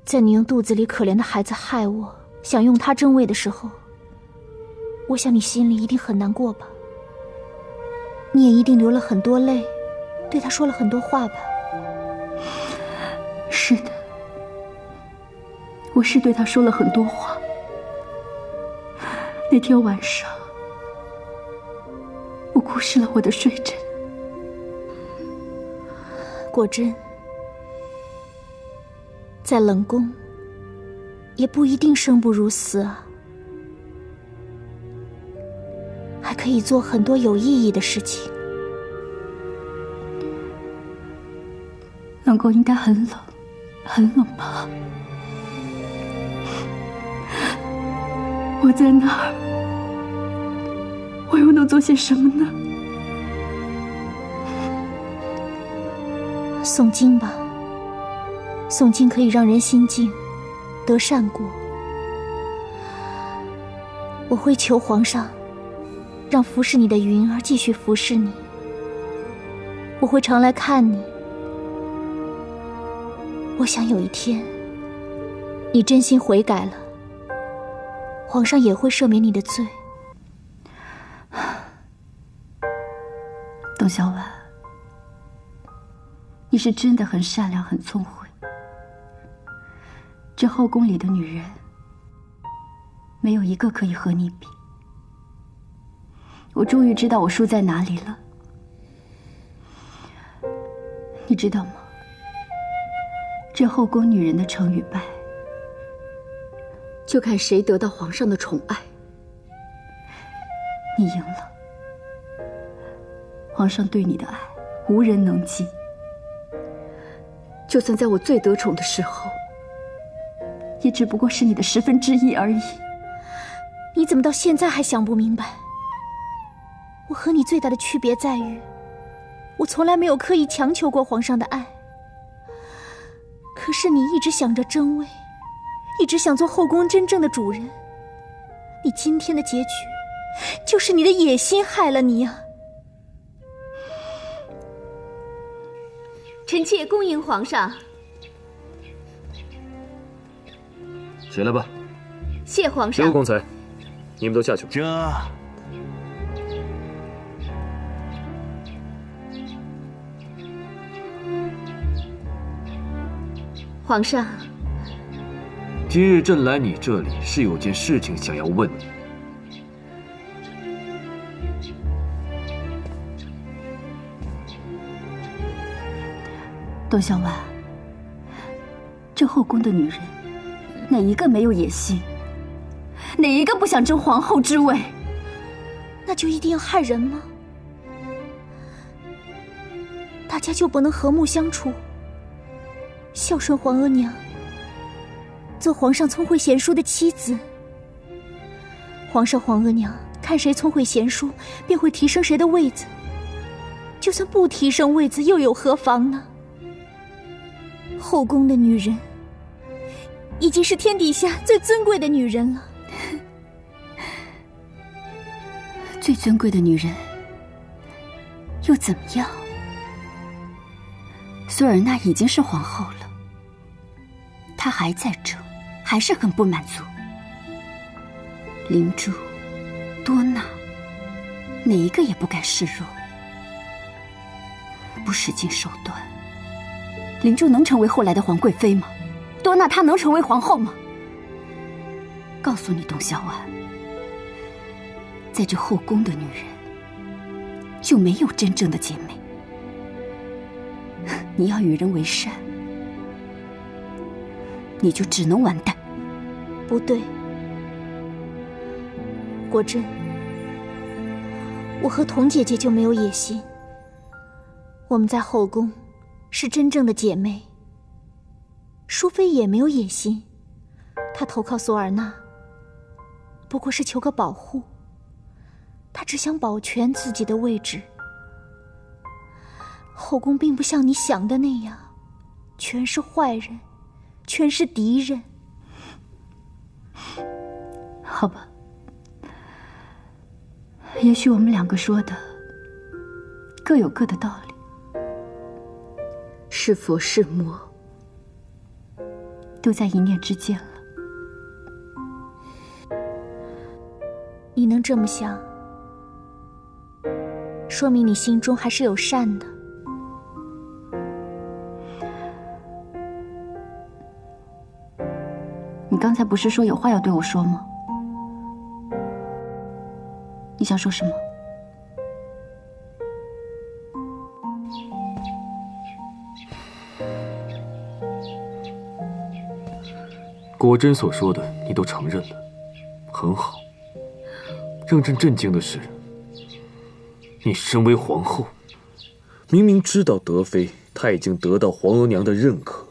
在你用肚子里可怜的孩子害我，想用他争位的时候，我想你心里一定很难过吧？你也一定流了很多泪，对他说了很多话吧？是的，我是对他说了很多话。那天晚上，我哭湿了我的睡枕。果真，在冷宫，也不一定生不如死啊，还可以做很多有意义的事情。冷宫应该很冷，很冷吧？我在那儿，我又能做些什么呢？诵经吧，诵经可以让人心静，得善果。我会求皇上，让服侍你的云儿继续服侍你。我会常来看你。我想有一天，你真心悔改了，皇上也会赦免你的罪。董小婉，你是真的很善良，很聪慧。这后宫里的女人，没有一个可以和你比。我终于知道我输在哪里了。你知道吗？这后宫女人的成与败，就看谁得到皇上的宠爱。你赢了，皇上对你的爱无人能及。就算在我最得宠的时候，也只不过是你的1/10而已。你怎么到现在还想不明白？我和你最大的区别在于，我从来没有刻意强求过皇上的爱。可是你一直想着争位，一直想做后宫真正的主人。你今天的结局，就是你的野心害了你呀！臣妾恭迎皇上。起来吧。谢皇上。刘公才，你们都下去吧。这。皇上，今日朕来你这里是有件事情想要问你。董小婉，这后宫的女人，哪一个没有野心？哪一个不想争皇后之位？那就一定要害人吗？大家就不能和睦相处？孝顺皇额娘，做皇上聪慧贤淑的妻子。皇上皇额娘看谁聪慧贤淑，便会提升谁的位子。就算不提升位子，又有何妨呢？后宫的女人，已经是天底下最尊贵的女人了。最尊贵的女人，又怎么样？索尔娜已经是皇后了，她还在争，还是很不满足。灵珠、多娜，哪一个也不敢示弱，不使尽手段。灵珠能成为后来的皇贵妃吗？多娜她能成为皇后吗？告诉你，董小婉，在这后宫的女人，就没有真正的姐妹。你要与人为善，你就只能完蛋。不对，果真，我和童姐姐就没有野心。我们在后宫是真正的姐妹。淑妃也没有野心，她投靠索尔娜，不过是求个保护。她只想保全自己的位置。后宫并不像你想的那样，全是坏人，全是敌人。好吧，也许我们两个说的各有各的道理，是佛是魔，都在一念之间了。你能这么想，说明你心中还是有善的。你刚才不是说有话要对我说吗？你想说什么？果真所说的你都承认了，很好。让朕震惊的是，你身为皇后，明明知道德妃她已经得到皇额娘的认可，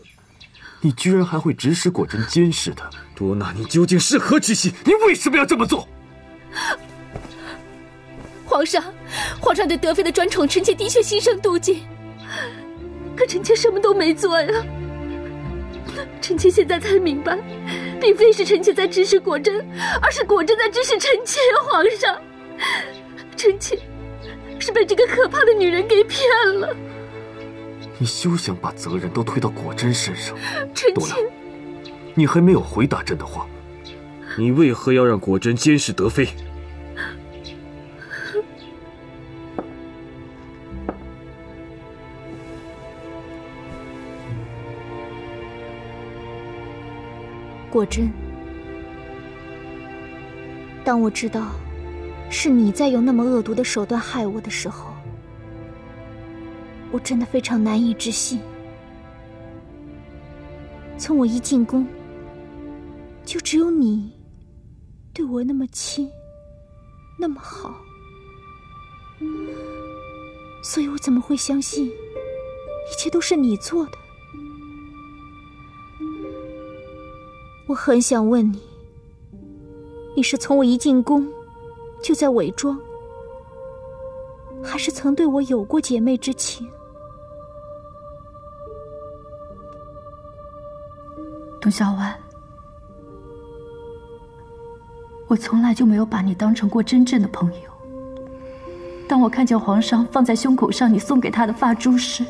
你居然还会指使果真监视她。多纳，你究竟是何居心？你为什么要这么做？皇上对德妃的专宠，臣妾的确心生妒忌，可臣妾什么都没做呀。臣妾现在才明白，并非是臣妾在指使果真，而是果真在指使臣妾。皇上，臣妾是被这个可怕的女人给骗了。你休想把责任都推到果真身上。臣妾，你还没有回答朕的话，你为何要让果真监视德妃？果真，当我知道是你在用那么恶毒的手段害我的时候，我真的非常难以置信。从我一进宫，就只有你对我那么亲，那么好，所以我怎么会相信一切都是你做的？我很想问你，你是从我一进宫就在伪装，还是曾对我有过姐妹之情？董小婉，我从来就没有把你当成过真正的朋友。当我看见皇上放在胸口上你送给他的发珠时，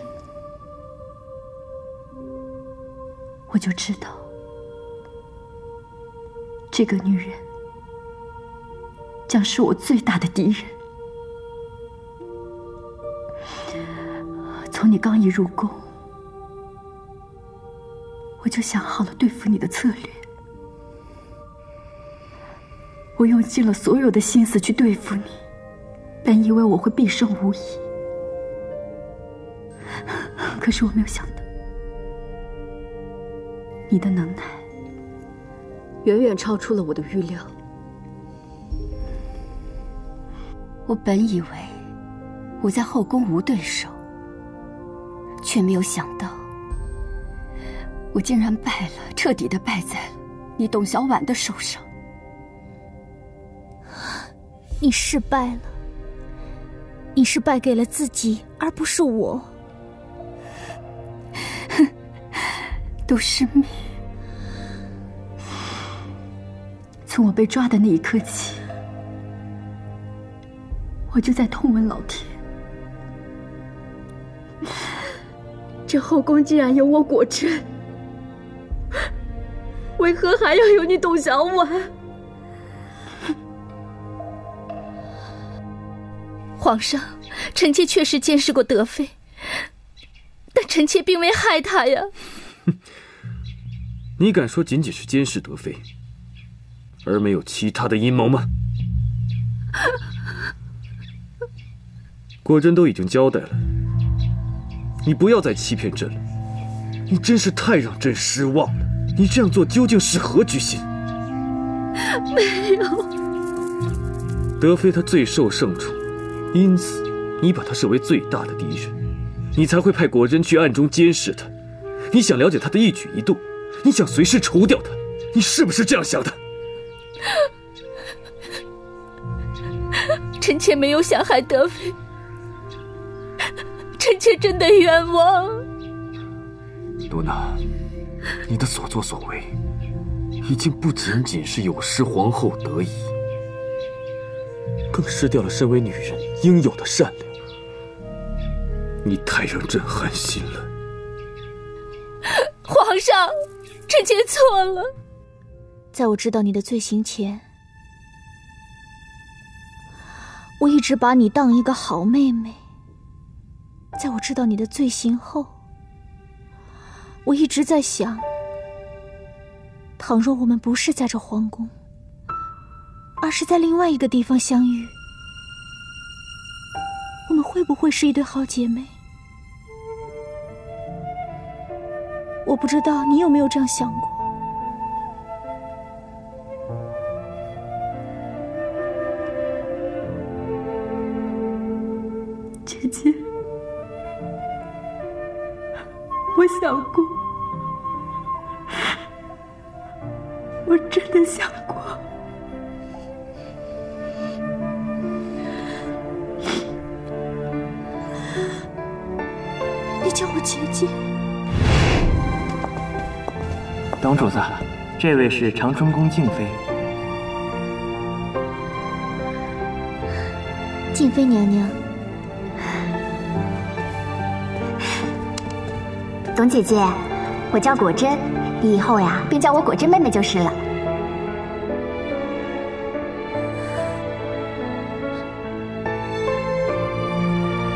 我就知道这个女人将是我最大的敌人。从你刚一入宫，我就想好了对付你的策略。我用尽了所有的心思去对付你，本以为我会必胜无疑，可是我没有想到，你的能耐远远超出了我的预料。我本以为我在后宫无对手，却没有想到我竟然败了，彻底的败在了你董小婉的手上。你失败了，你是败给了自己，而不是我。哼，都是命。从我被抓的那一刻起，我就在痛问老天，这后宫既然有我果真，为何还要有你董小婉？皇上，臣妾确实监视过德妃，但臣妾并未害她呀。你敢说仅仅是监视德妃，而没有其他的阴谋吗？果真都已经交代了，你不要再欺骗朕了。你真是太让朕失望了。你这样做究竟是何居心？没有。德妃她最受圣宠，因此你把她视为最大的敌人，你才会派果真去暗中监视她。你想了解她的一举一动，你想随时除掉她，你是不是这样想的？臣妾没有想害德妃，臣妾真的冤枉。多娜，你的所作所为已经不仅仅是有失皇后德仪，更失掉了身为女人应有的善良。你太让朕寒心了。皇上，臣妾错了。在我知道你的罪行前，我一直把你当一个好妹妹；在我知道你的罪行后，我一直在想，倘若我们不是在这皇宫，而是在另外一个地方相遇，我们会不会是一对好姐妹？我不知道你有没有这样想过。姐姐，我想过，我真的想过。你叫我姐姐。董主子，这位是长春宫静妃。静妃娘娘。董姐姐，我叫果真，你以后呀便叫我果真妹妹就是了。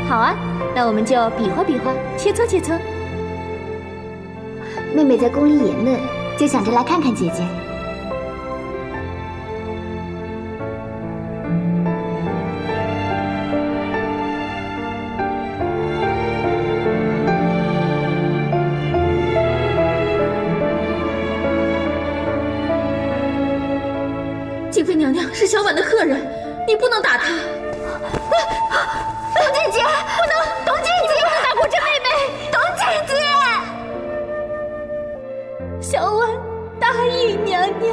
好啊，那我们就比划比划，切磋切磋。妹妹在宫里也闷，就想着来看看姐姐。静妃娘娘是小婉的客人，你不能打她。董姐姐，不能！董姐姐，不能打果真妹妹！董姐姐，小婉答应娘娘。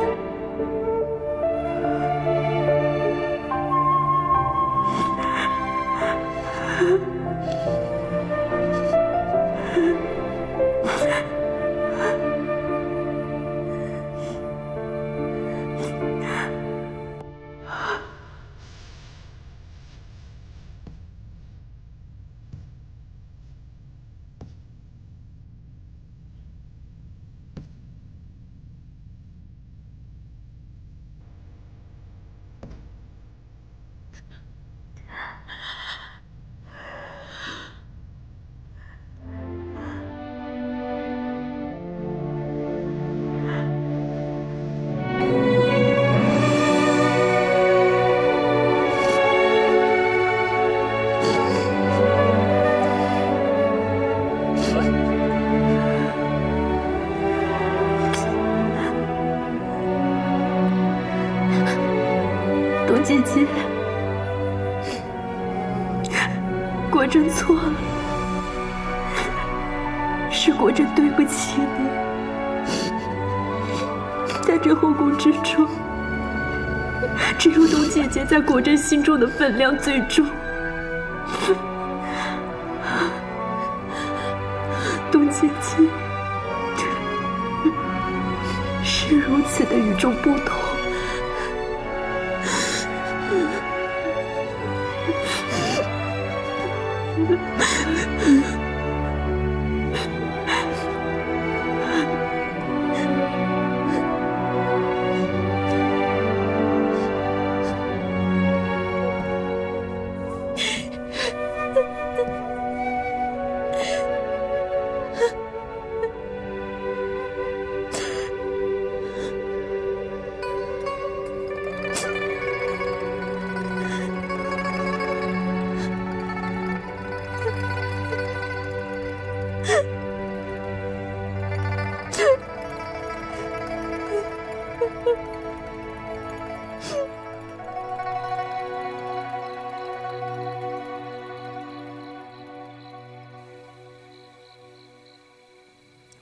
董姐姐，果真错了，是果真对不起你。在这后宫之中，只有董姐姐在果真心中的分量最重。董姐姐是如此的与众不同。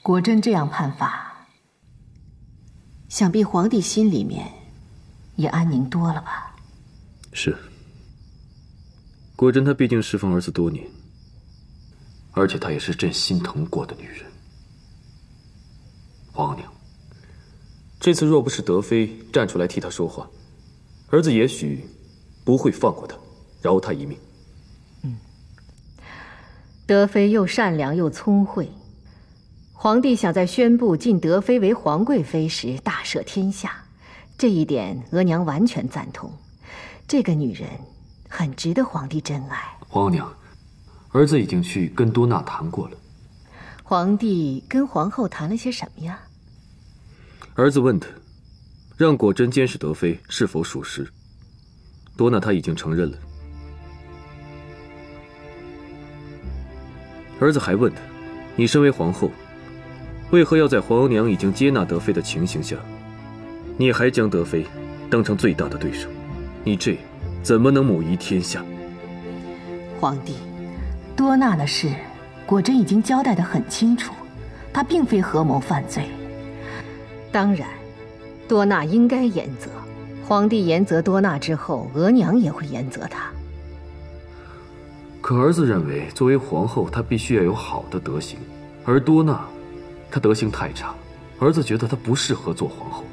果真这样判罚，想必皇帝心里面也安宁多了吧？是。果真她毕竟侍奉儿子多年，而且她也是朕心疼过的女人。皇额娘，这次若不是德妃站出来替她说话，儿子也许不会放过她，饶她一命。德妃又善良又聪慧。皇帝想在宣布晋德妃为皇贵妃时大赦天下，这一点额娘完全赞同。这个女人很值得皇帝珍爱。皇额娘，儿子已经去跟多纳谈过了。皇帝跟皇后谈了些什么呀？儿子问他，让果真监视德妃是否属实。多纳他已经承认了。儿子还问他，你身为皇后，为何要在皇额娘已经接纳德妃的情形下，你还将德妃当成最大的对手？你这怎么能母仪天下？皇帝，多纳的事，果真已经交代得很清楚，他并非合谋犯罪。当然，多纳应该严责。皇帝严责多纳之后，额娘也会严责他。可儿子认为，作为皇后，她必须要有好的德行，而多纳，她德行太差，儿子觉得她不适合做皇后。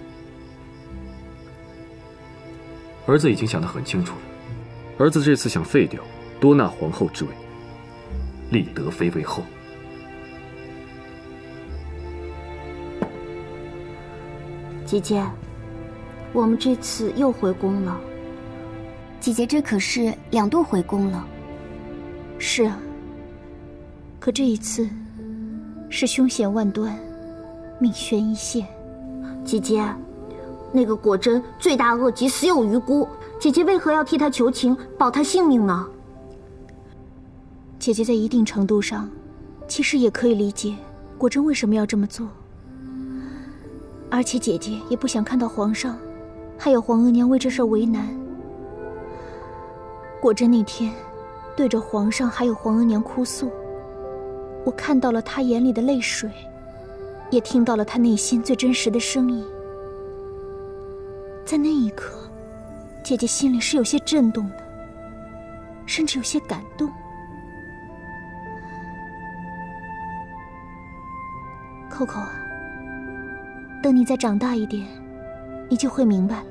儿子已经想得很清楚了，儿子这次想废掉多纳皇后之位，立德妃为后。姐姐，我们这次又回宫了。姐姐，这可是2度回宫了。是啊，可这一次是凶险万端，命悬一线。姐姐，那个果真罪大恶极，死有余辜，姐姐为何要替他求情，保他性命呢？姐姐在一定程度上，其实也可以理解果真为什么要这么做。而且姐姐也不想看到皇上还有皇额娘为这事为难。果真那天对着皇上还有皇额娘哭诉，我看到了她眼里的泪水，也听到了她内心最真实的声音。在那一刻，姐姐心里是有些震动的，甚至有些感动。扣扣啊，等你再长大一点，你就会明白了。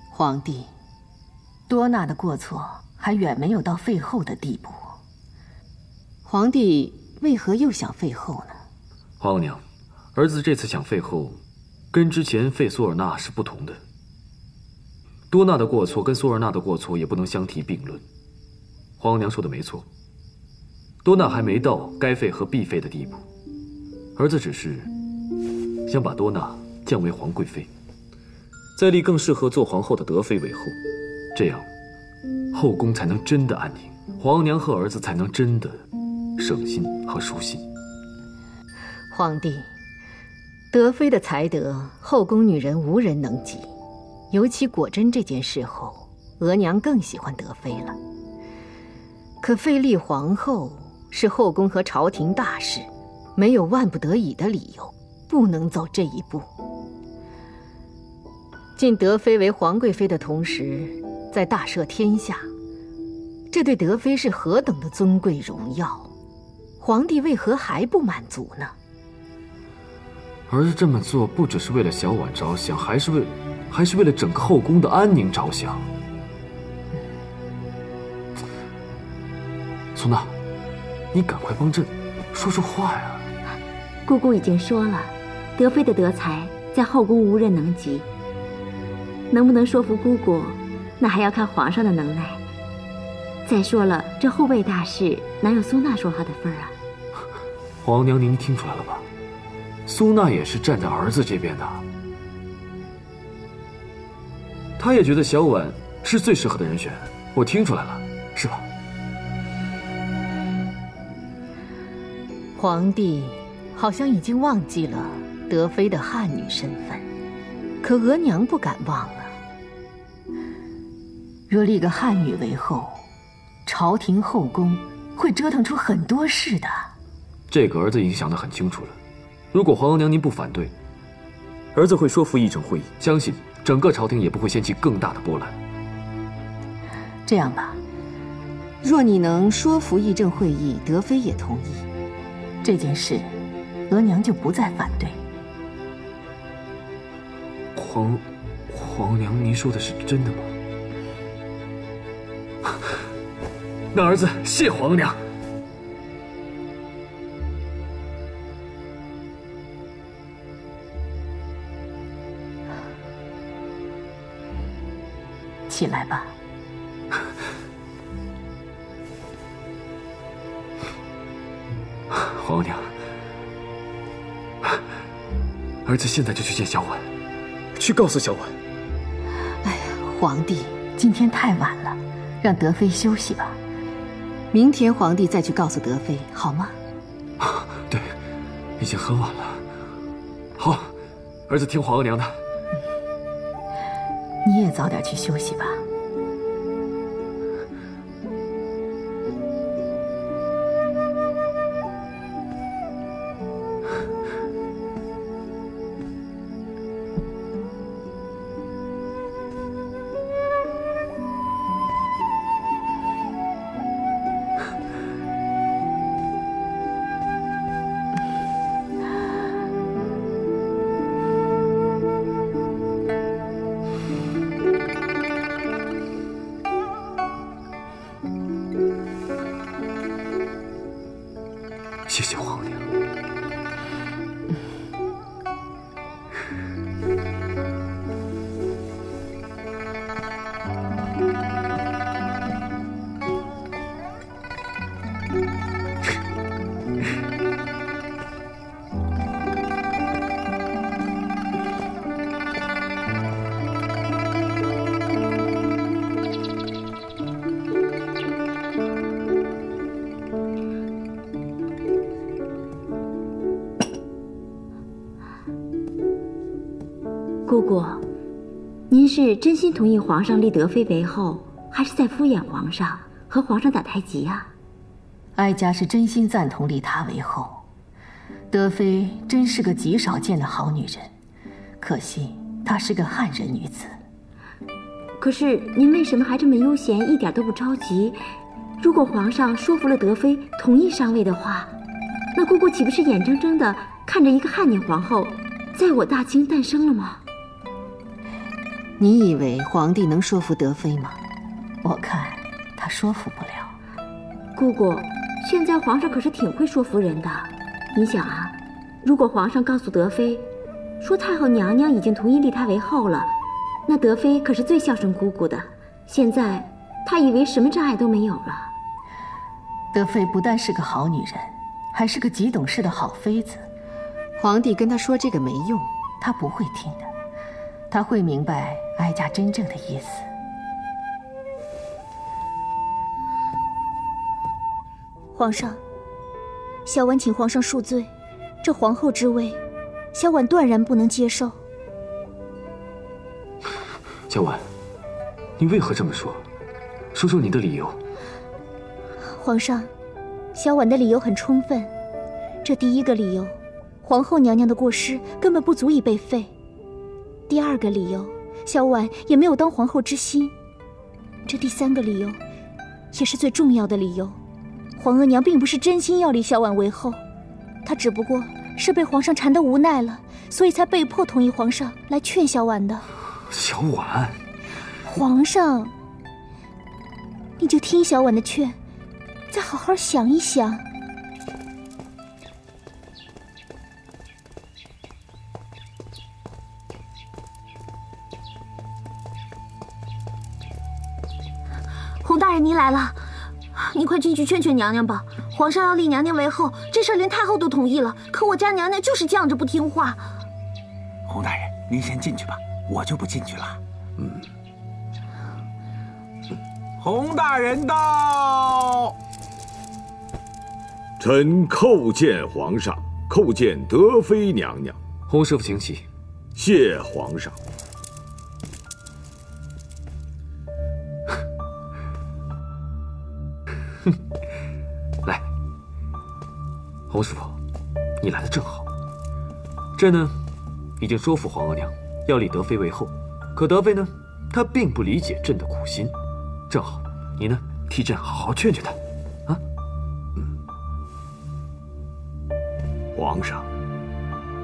皇帝，多纳的过错还远没有到废后的地步。皇帝为何又想废后呢？皇额娘，儿子这次想废后，跟之前废苏尔纳是不同的。多纳的过错跟苏尔纳的过错也不能相提并论。皇额娘说的没错，多纳还没到该废和必废的地步，儿子只是想把多纳降为皇贵妃，再立更适合做皇后的德妃为后，这样后宫才能真的安宁，皇额娘和儿子才能真的省心和舒心。皇帝，德妃的才德，后宫女人无人能及。尤其果真这件事后，额娘更喜欢德妃了。可废立皇后是后宫和朝廷大事，没有万不得已的理由，不能走这一步。晋德妃为皇贵妃的同时，在大赦天下，这对德妃是何等的尊贵荣耀，皇帝为何还不满足呢？儿子这么做不只是为了小婉着想，还是为了整个后宫的安宁着想。苏娜，你赶快帮朕说说话呀！姑姑已经说了，德妃的德才在后宫无人能及，能不能说服姑姑，那还要看皇上的能耐。再说了，这后位大事哪有苏娜说话的份儿啊？皇娘，您听出来了吧？苏娜也是站在儿子这边的，她也觉得小婉是最适合的人选，我听出来了，是吧？皇帝好像已经忘记了德妃的汉女身份，可额娘不敢忘了。若立个汉女为后，朝廷后宫会折腾出很多事的。这个儿子已经想得很清楚了。如果皇额娘您不反对，儿子会说服议政会议，相信整个朝廷也不会掀起更大的波澜。这样吧，若你能说服议政会议，德妃也同意，这件事，额娘就不再反对。皇娘，您说的是真的吗？那儿子谢皇娘。起来吧。皇娘，儿子现在就去见小婉，去告诉小婉。哎呀，皇帝，今天太晚了，让德妃休息吧。明天皇帝再去告诉德妃，好吗？对，已经很晚了。好，儿子听皇额娘的。你也早点去休息吧。谢谢皇娘。姑姑，您是真心同意皇上立德妃为后，还是在敷衍皇上，和皇上打太极啊？哀家是真心赞同立她为后。德妃真是个极少见的好女人，可惜她是个汉人女子。可是您为什么还这么悠闲，一点都不着急？如果皇上说服了德妃同意上位的话，那姑姑岂不是眼睁睁的看着一个汉女皇后在我大清诞生了吗？你以为皇帝能说服德妃吗？我看他说服不了。姑姑，现在皇上可是挺会说服人的。你想啊，如果皇上告诉德妃，说太后娘娘已经同意立她为后了，那德妃可是最孝顺姑姑的。现在她以为什么障碍都没有了。德妃不但是个好女人，还是个极懂事的好妃子。皇帝跟她说这个没用，她不会听的。她会明白哀家真正的意思。皇上，小婉请皇上恕罪，这皇后之位，小婉断然不能接受。小婉，你为何这么说？说说你的理由。皇上，小婉的理由很充分。这第一个理由，皇后娘娘的过失根本不足以被废。第二个理由，小婉也没有当皇后之心。这第三个理由，也是最重要的理由，皇额娘并不是真心要立小婉为后，她只不过是被皇上缠得无奈了，所以才被迫同意皇上来劝小婉的。小婉，皇上，你就听小婉的劝，再好好想一想。洪大人，您来了，你快进去劝劝娘娘吧。皇上要立娘娘为后，这事连太后都同意了，可我家娘娘就是犟着不听话。洪大人，您先进去吧，我就不进去了。洪大人到。臣叩见皇上，叩见德妃娘娘。洪师傅请起。谢皇上。来，洪师傅，你来的正好。朕呢，已经说服皇额娘要立德妃为后，可德妃呢，她并不理解朕的苦心。正好，你呢，替朕好好劝劝她，啊？皇上，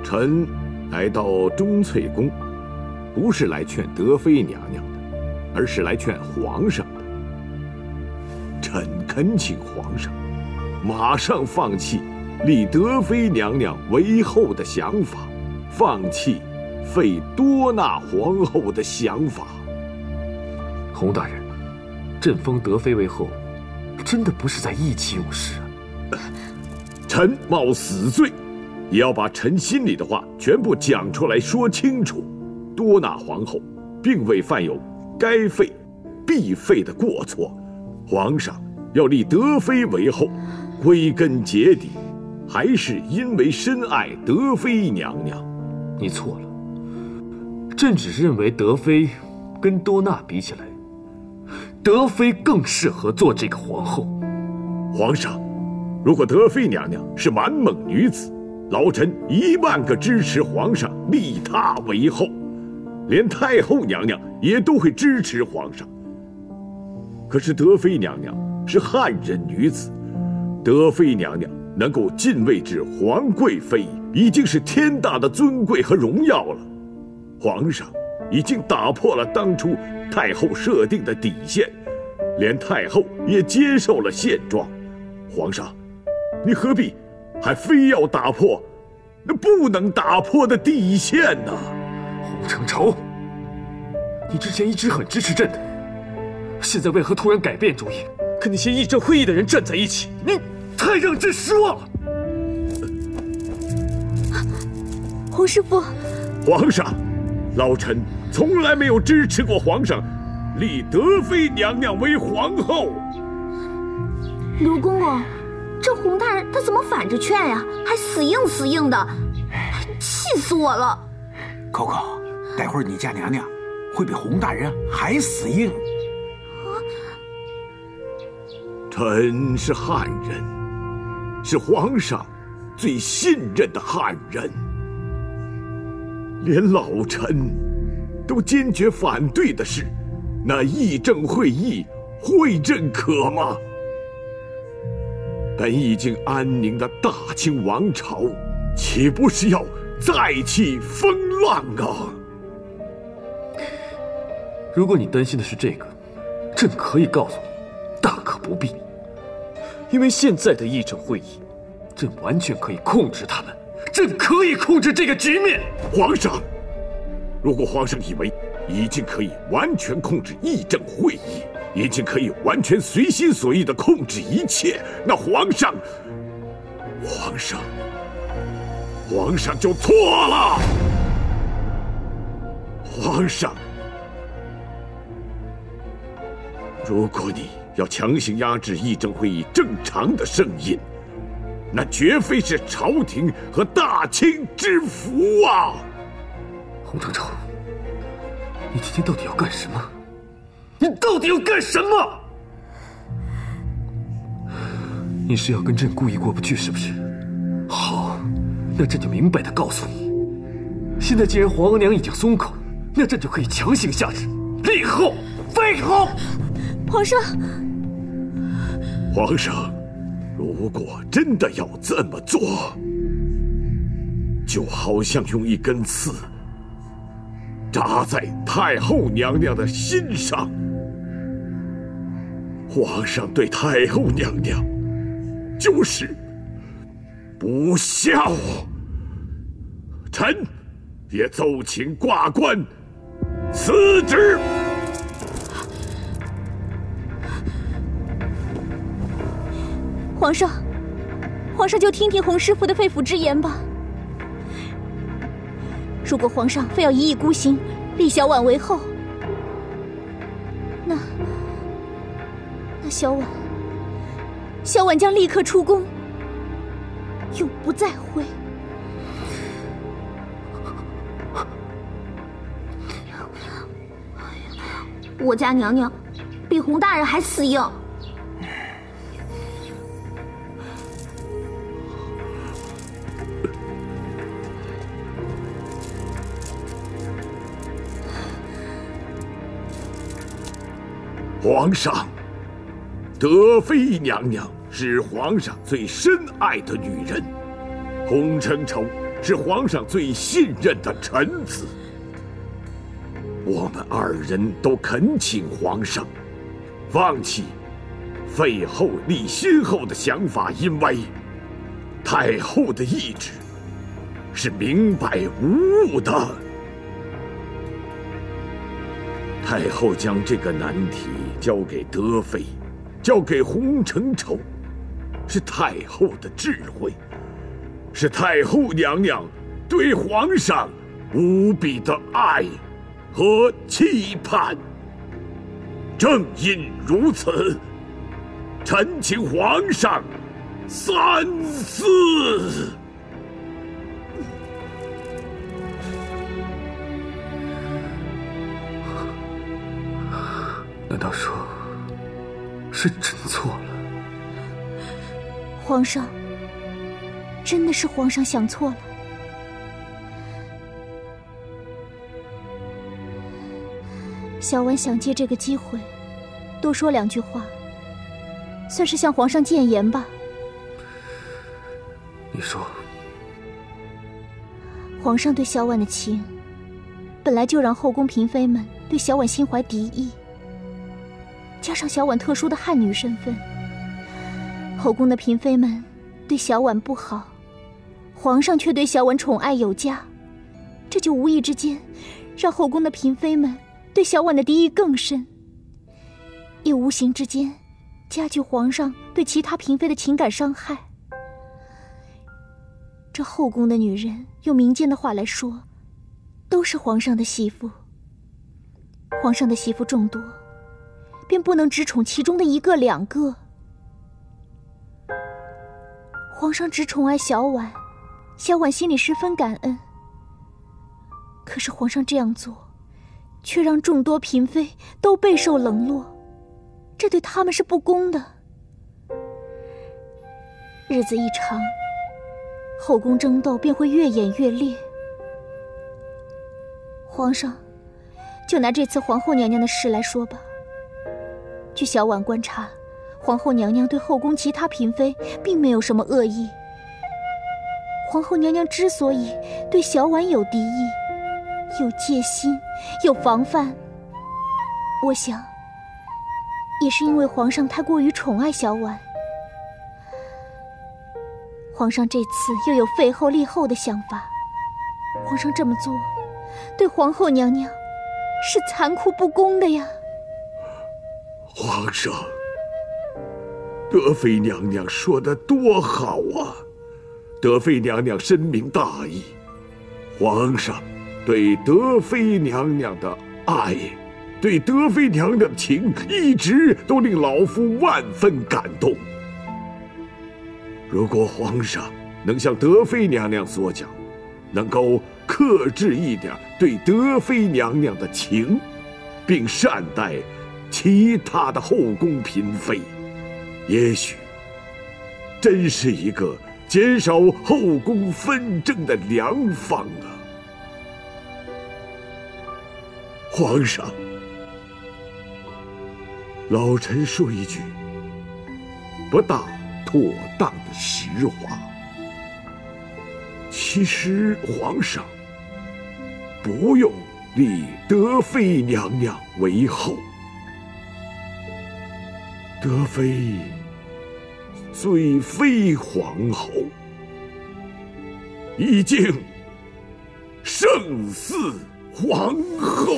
臣来到钟粹宫，不是来劝德妃娘娘的，而是来劝皇上的。臣恳请皇上马上放弃立德妃娘娘为后的想法，放弃废多纳皇后的想法。洪大人，朕封德妃为后，真的不是在意气用事啊。臣冒死罪，也要把臣心里的话全部讲出来说清楚。多纳皇后并未犯有该废必废的过错，皇上要立德妃为后，归根结底还是因为深爱德妃娘娘。你错了，朕只是认为德妃跟多纳比起来，德妃更适合做这个皇后。皇上，如果德妃娘娘是满蒙女子，老臣10000个支持皇上立她为后，连太后娘娘也都会支持皇上。可是德妃娘娘是汉人女子，德妃娘娘能够进位至皇贵妃，已经是天大的尊贵和荣耀了。皇上已经打破了当初太后设定的底线，连太后也接受了现状。皇上，你何必还非要打破那不能打破的底线呢？洪承畴，你之前一直很支持朕的，现在为何突然改变主意，跟那些议政会议的人站在一起？你太让朕失望了。洪师傅，皇上，老臣从来没有支持过皇上立德妃娘娘为皇后。刘公公，这洪大人他怎么反着劝呀？还死硬死硬的，气死我了！扣扣，待会儿你家娘娘会比洪大人还死硬。臣是汉人，是皇上最信任的汉人，连老臣都坚决反对的事，那议政会议会认可吗？本已经安宁的大清王朝，岂不是要再起风浪啊？如果你担心的是这个，朕可以告诉你，大可不必。因为现在的议政会议，朕完全可以控制他们，朕可以控制这个局面。皇上，如果皇上以为已经可以完全控制议政会议，已经可以完全随心所欲地控制一切，那皇上就错了。皇上，如果你要强行压制议政会议正常的声音，那绝非是朝廷和大清之福啊！洪承畴，你今天到底要干什么？你到底要干什么？你是要跟朕故意过不去是不是？好，那朕就明白地告诉你，现在既然皇额娘已经松口，那朕就可以强行下旨，立后废后。皇上，如果真的要这么做，就好像用一根刺扎在太后娘娘的心上。皇上对太后娘娘就是不孝，臣也奏请挂冠辞职。皇上就听听洪师傅的肺腑之言吧。如果皇上非要一意孤行，立小婉为后，那小婉将立刻出宫，永不再回。我家娘娘比洪大人还死硬。皇上，德妃娘娘是皇上最深爱的女人，洪承畴是皇上最信任的臣子。我们二人都恳请皇上放弃废后立新后的想法，因为太后的意志是明白无误的。太后将这个难题交给德妃，交给洪承畴，是太后的智慧，是太后娘娘对皇上无比的爱和期盼。正因如此，臣请皇上三思。难道说是朕错了？皇上，真的是皇上想错了。小婉想借这个机会多说两句话，算是向皇上谏言吧。你说。皇上对小婉的情，本来就让后宫嫔妃们对小婉心怀敌意，加上小婉特殊的汉女身份，后宫的嫔妃们对小婉不好，皇上却对小婉宠爱有加，这就无意之间让后宫的嫔妃们对小婉的敌意更深，也无形之间加剧皇上对其他嫔妃的情感伤害。这后宫的女人，用民间的话来说，都是皇上的媳妇。皇上的媳妇众多，便不能只宠其中的一个两个。皇上只宠爱小婉，小婉心里十分感恩。可是皇上这样做，却让众多嫔妃都备受冷落，这对他们是不公的。日子一长，后宫争斗便会越演越烈。皇上，就拿这次皇后娘娘的事来说吧。据小婉观察，皇后娘娘对后宫其他嫔妃并没有什么恶意。皇后娘娘之所以对小婉有敌意、有戒心、有防范，我想也是因为皇上太过于宠爱小婉。皇上这次又有废后立后的想法，皇上这么做对皇后娘娘是残酷不公的呀。皇上，德妃娘娘说的多好啊！德妃娘娘深明大义，皇上对德妃娘娘的爱，对德妃娘娘的情，一直都令老夫万分感动。如果皇上能像德妃娘娘所讲，能够克制一点对德妃娘娘的情，并善待其他的后宫嫔妃，也许真是一个减少后宫纷争的良方啊！皇上，老臣说一句不大妥当的实话，其实皇上不用立德妃娘娘为后。德妃虽非皇后，已经胜似皇后。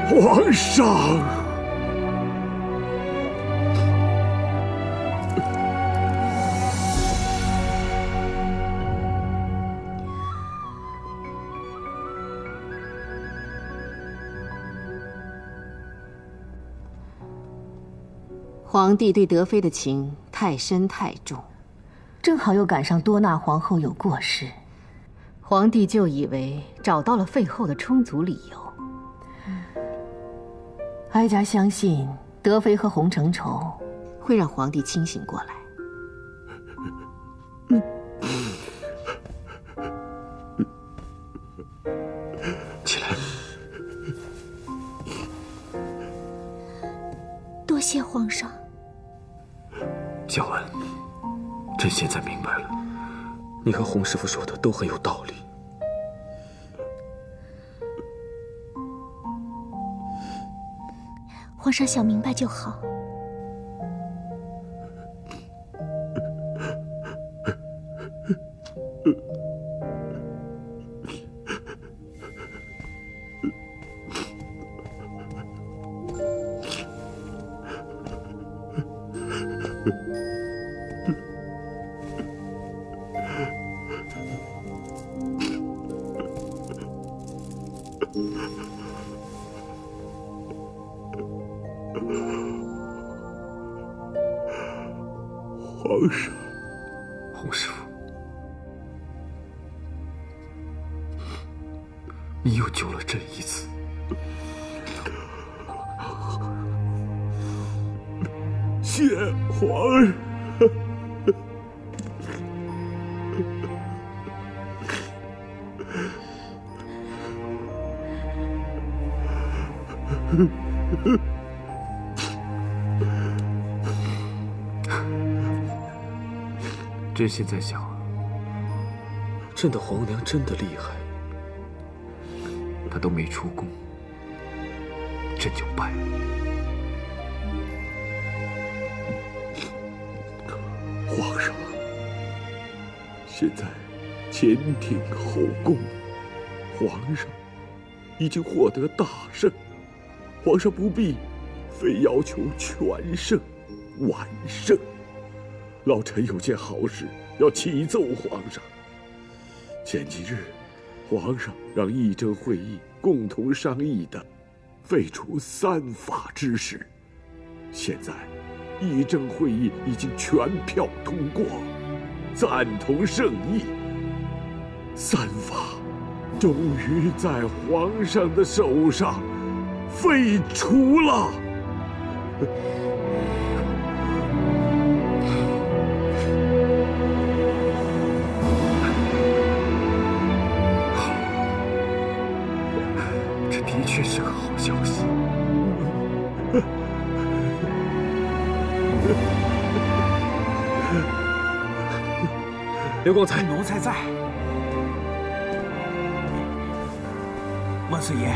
皇上，皇帝对德妃的情太深太重，正好又赶上多纳皇后有过失，皇帝就以为找到了废后的充足理由。哀家相信德妃和洪承畴会让皇帝清醒过来。起来。多谢皇上。小婉，朕现在明白了，你和洪师傅说的都很有道理。皇上想明白就好。皇上，洪师傅，你又救了朕一次。谢皇上。朕现在想，朕的皇娘真的厉害，她都没出宫，朕就败了。皇上，现在前庭后宫，皇上已经获得大胜，皇上不必非要求全胜、完胜。老臣有件好事要启奏皇上。前几日，皇上让议政会议共同商议的废除三法之事，现在议政会议已经全票通过，赞同圣意，三法终于在皇上的手上废除了。的确是个好消息。刘光彩，奴才在。万岁爷，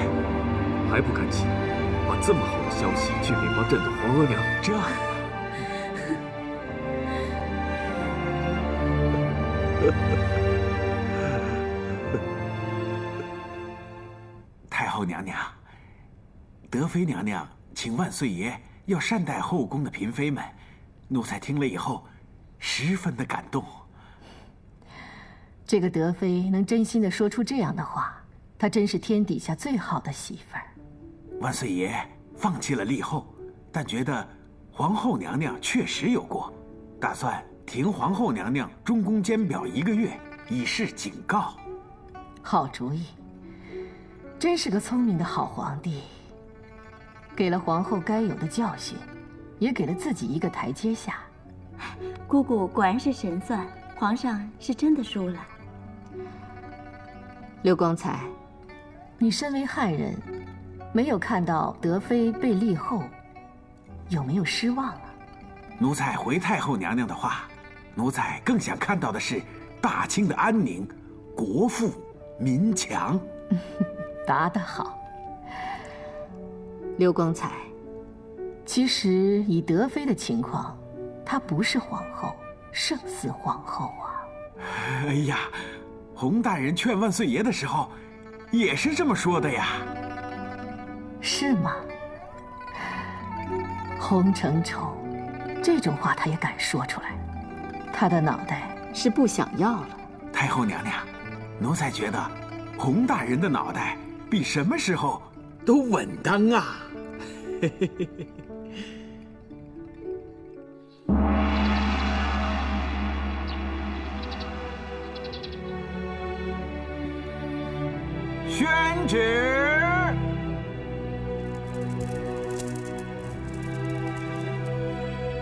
还不赶紧把这么好的消息去禀报朕的皇额娘？这。太后娘娘，德妃娘娘请万岁爷要善待后宫的嫔妃们，奴才听了以后十分的感动。这个德妃能真心的说出这样的话，她真是天底下最好的媳妇儿。万岁爷放弃了立后，但觉得皇后娘娘确实有过，打算停皇后娘娘中宫监表1个月，以示警告。好主意，真是个聪明的好皇帝，给了皇后该有的教训，也给了自己一个台阶下。姑姑果然是神算，皇上是真的输了。刘光彩，你身为汉人，没有看到德妃被立后，有没有失望啊？奴才回太后娘娘的话，奴才更想看到的是大清的安宁，国富民强。答得好。刘光彩，其实以德妃的情况，她不是皇后，胜似皇后啊。哎呀，洪大人劝万岁爷的时候也是这么说的呀。是吗？洪承畴这种话他也敢说出来，他的脑袋是不想要了。太后娘娘，奴才觉得洪大人的脑袋比什么时候都稳当啊。宣旨。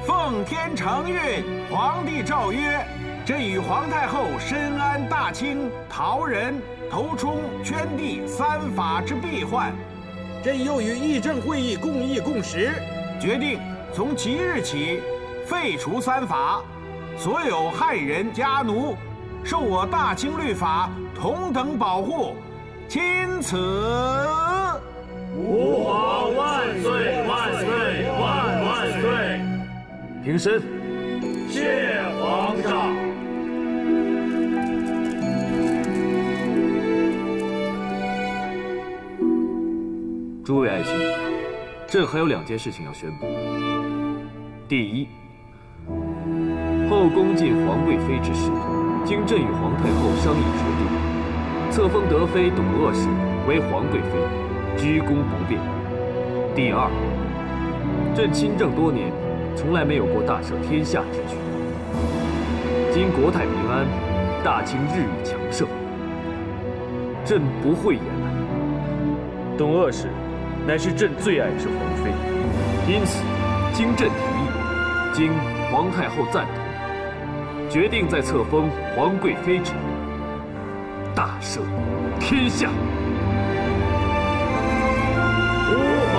奉天承运，皇帝诏曰：朕与皇太后深谙大清、陶人、头冲、圈地三法之弊患，朕又与议政会议共议共识，决定从即日起废除三法，所有汉人家奴受我大清律法同等保护，钦此。吾皇万岁万岁万万岁！平身。谢皇上。诸位爱卿，朕还有2件事情要宣布。第一，后宫进皇贵妃之事，经朕与皇太后商议决定，册封德妃董鄂氏为皇贵妃，居宫不变。第二，朕亲政多年，从来没有过大赦天下之举。今国泰民安，大清日益强盛，朕不会掩拦。董鄂氏乃是朕最爱之皇妃，因此经朕提议，经皇太后赞同，决定在册封皇贵妃之日，大赦天下。吾皇